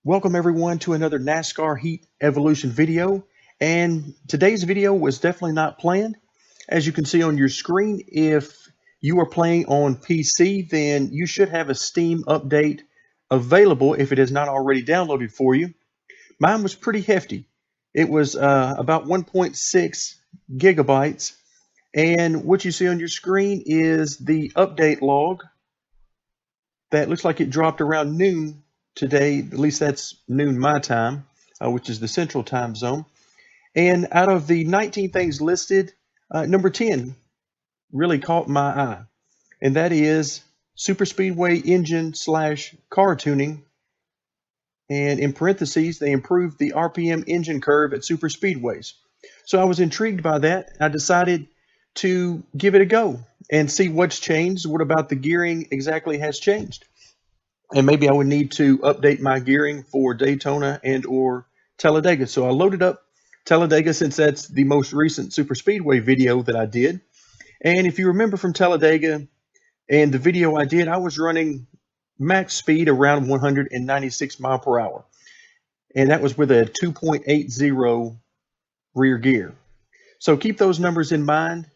Welcome everyone to another NASCAR Heat Evolution video. And today's video was definitely not planned. As you can see on your screen, if you are playing on PC, then you should have a Steam update available if it is not already downloaded for you. Mine was pretty hefty. It was about 1.6 gigabytes. And what you see on your screen is the update log that looks like it dropped around noon today. At least that's noon my time, which is the central time zone. And out of the 19 things listed, number 10 really caught my eye, and that is super speedway engine slash car tuning. And in parentheses, they improved the RPM engine curve at super speedways. So I was intrigued by that. I decided to give it a go and see what's changed. What about the gearing exactly has changed? And maybe I would need to update my gearing for Daytona and or Talladega. So I loaded up Talladega since that's the most recent super speedway video that I did. And if you remember from Talladega and the video I did, I was running max speed around 196 mile per hour. And that was with a 2.80 rear gear. So keep those numbers in mind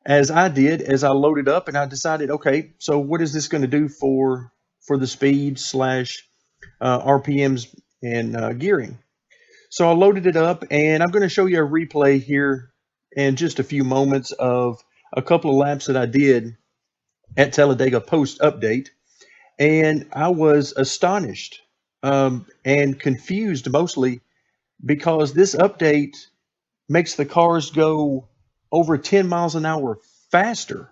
as I did as I loaded up, and I decided, okay, so what is this going to do for the speed slash RPMs and gearing? So I loaded it up, and I'm going to show you a replay here in just a few moments of a couple of laps that I did at Talladega post update, and I was astonished and confused mostly because this update makes the cars go over 10 miles an hour faster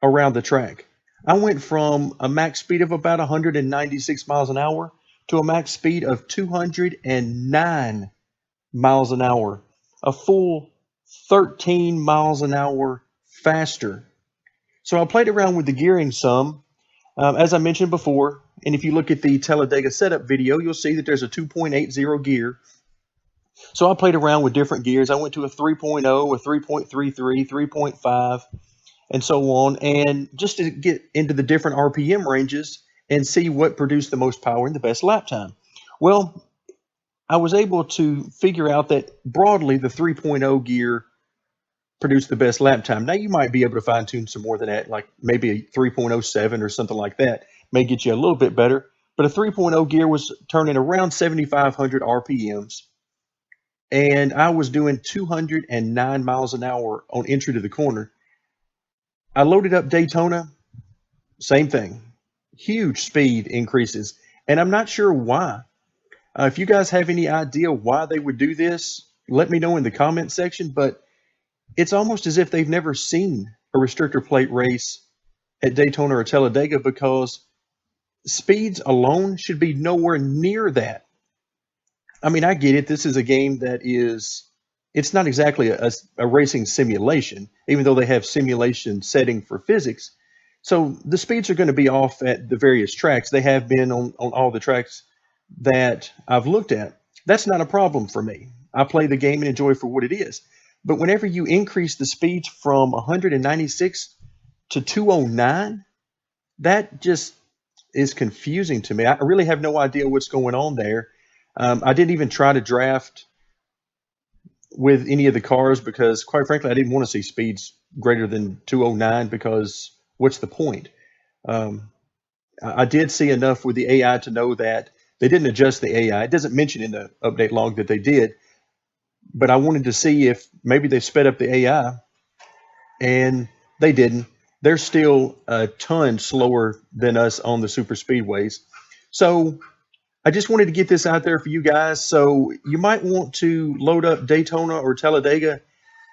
around the track. I went from a max speed of about 196 miles an hour to a max speed of 209 miles an hour, a full 13 miles an hour faster. So I played around with the gearing some, as I mentioned before. And if you look at the Talladega setup video, you'll see that there's a 2.80 gear. So I played around with different gears. I went to a 3.0, a 3.33, 3.5, and so on, and just to get into the different RPM ranges and see what produced the most power and the best lap time. Well, I was able to figure out that broadly the 3.0 gear produced the best lap time. Now you might be able to fine tune some more than that, like maybe a 3.07 or something like that may get you a little bit better. But a 3.0 gear was turning around 7,500 RPMs, and I was doing 209 miles an hour on entry to the corner. I loaded up Daytona, same thing, huge speed increases, and I'm not sure why. If you guys have any idea why they would do this, let me know in the comment section. But it's almost as if they've never seen a restrictor plate race at Daytona or Talladega, because speeds alone should be nowhere near that. I mean, I get it. This is a game that it's not exactly a racing simulation, even though they have simulation setting for physics. So the speeds are going to be off at the various tracks. They have been on all the tracks that I've looked at. That's not a problem for me. I play the game and enjoy it for what it is. But whenever you increase the speeds from 196 to 209, that just is confusing to me. I really have no idea what's going on there. I didn't even try to draft with any of the cars because, quite frankly, I didn't want to see speeds greater than 209 because what's the point? I did see enough with the AI to know that they didn't adjust the AI. It doesn't mention in the update log that they did, but I wanted to see if maybe they sped up the AI, and they didn't. They're still a ton slower than us on the super speedways. So I just wanted to get this out there for you guys. So you might want to load up Daytona or Talladega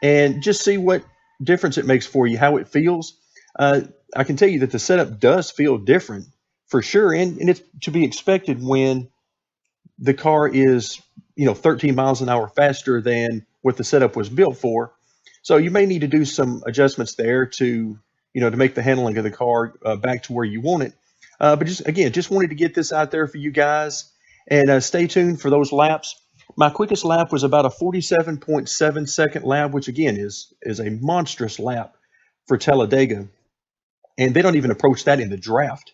and just see what difference it makes for you, how it feels. I can tell you that the setup does feel different for sure, and it's to be expected when the car is 13 miles an hour faster than what the setup was built for. So you may need to do some adjustments there to make the handling of the car back to where you want it. But just wanted to get this out there for you guys, and stay tuned for those laps. My quickest lap was about a 47.7 second lap, which again is a monstrous lap for Talladega, and they don't even approach that in the draft.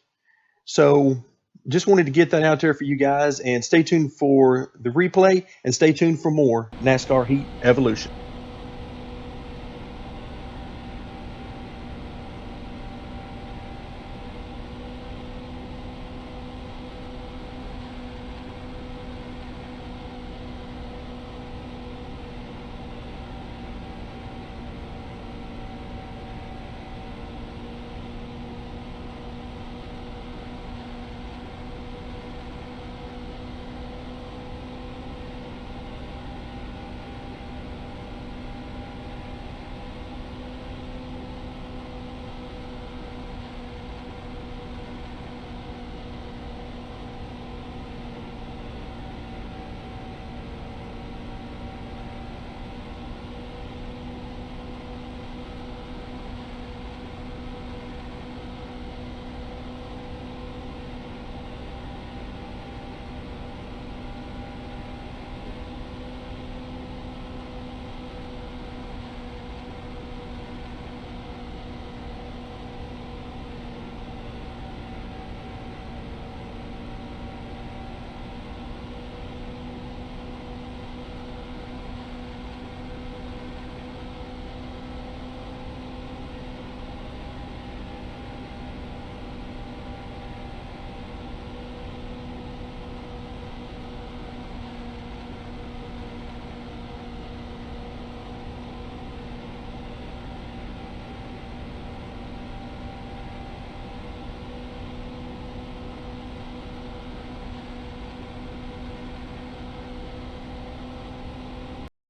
So just wanted to get that out there for you guys, and stay tuned for the replay and stay tuned for more NASCAR Heat Evolution.